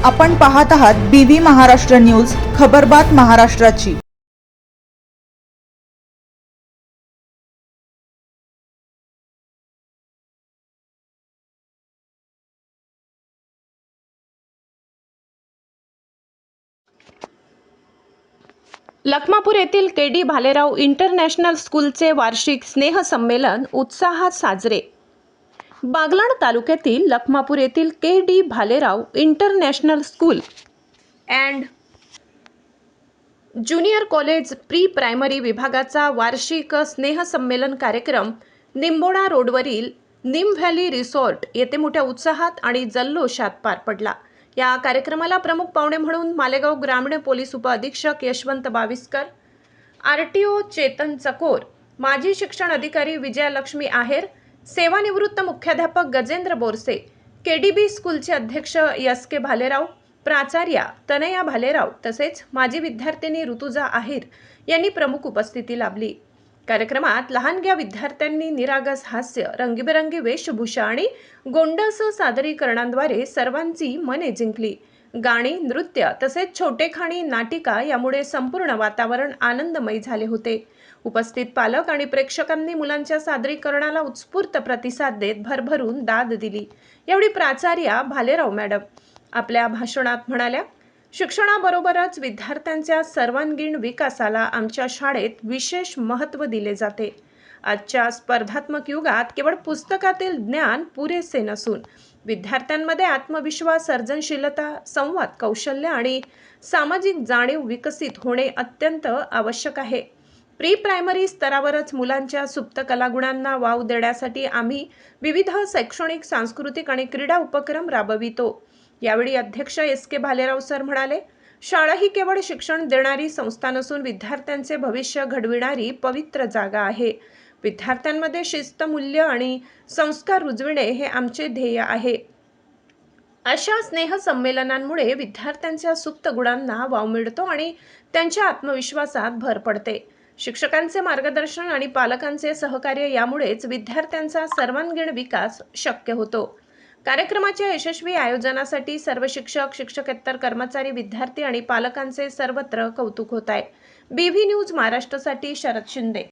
आपण पाहत आहात BV महाराष्ट्र न्यूज, खबरबात महाराष्ट्राची। लखमापूर येथील KD भालेराव इंटरनॅशनल स्कूलचे वार्षिक स्नेहसंमेलन उत्साहात साजरे। बागलाण तालुक्यातील लखमापूर येथील KD Bhalerao international school and junior college pre primary विभागाचा वार्षिक स्नेहसंमेलन कार्यक्रम निंबोडा रोडवरील निम व्हॅली रिसॉर्ट येथे मोठ्या उत्साहात आणि जल्लोषात पार पडला। या कार्यक्रमाला प्रमुख पाहुणे म्हणून मालेगाव ग्रामीण पोलीस उपअधीक्षक यशवंत बाविस्कर, RTO चेतन चकोर, माजी शिक्षण अधिकारी विजयालक्ष्मी आहेर, सेवानिवृत्त मुख्याध्यापक गजेंद्र बोरसे, KDB स्कूलचे अध्यक्ष SK भालेराव, प्राचार्या तनया भालेराव तसेच माजी विद्यार्थिनी ऋतुजा आहेर यांनी प्रमुख उपस्थिती लाभली। कार्यक्रमात लहानग्या विद्यार्थ्यांनी निरागस हास्य, रंगीबेरंगी वेशभूषा आणि गोंडस सादरीकरणांद्वारे सर्वांची मने जिंकली। गाणी, नृत्य तसेच छोटेखानी नाटिका यामुळे संपूर्ण वातावरण आनंदमय झाले होते। उपस्थित पालक आणि प्रेक्षकांनी मुलांच्या सादरीकरणाला उत्स्फूर्त प्रतिसाद देत भरभरून दाद दिली। यावेळी प्राचार्या भालेराव मॅडम आपल्या भाषणात म्हणाल्या, शिक्षणाबरोबरच विद्यार्थ्यांच्या सर्वांगीण विकासाला आमच्या शाळेत विशेष महत्त्व दिले जाते। आजच्या स्पर्धात्मक युगात केवळ पुस्तकातील ज्ञान पुरेसे नसून विद्यार्थ्यांमध्ये आत्मविश्वास, सर्जनशीलता, संवाद कौशल्य आणि सामाजिक जाणीव विकसित होणे अत्यंत आवश्यक आहे। प्री प्रायमरी स्तरावरच मुलांच्या सुप्त कलागुणांना वाव देण्यासाठी आम्ही विविध शैक्षणिक, सांस्कृतिक आणि क्रीडा उपक्रम राबवितो। यावेळी अध्यक्ष SK भालेराव सर म्हणाले, शाळा ही केवळ शिक्षण देणारी संस्था नसून विद्यार्थ्यांचे भविष्य घडविणारी पवित्र जागा आहे। विद्यार्थ्यांमध्ये शिस्त, मूल्य आणि संस्कार रुजविणे हे आमचे ध्येय आहे। अशा स्नेहसंमेलनांमुळे विद्यार्थ्यांच्या सुप्त गुणांना वाव मिळतो आणि त्यांच्या आत्मविश्वासात भर पडते। शिक्षकांचे मार्गदर्शन आणि पालकांचे सहकार्य यामुळेच विद्यार्थ्यांचा सर्वांगीण विकास शक्य होतो। कार्यक्रमाच्या यशस्वी आयोजनासाठी सर्व शिक्षक, शिक्षकेतर कर्मचारी, विद्यार्थी आणि पालकांचे सर्वत्र कौतुक होत आहे। BV न्यूज महाराष्ट्रासाठी शरद शिंदे।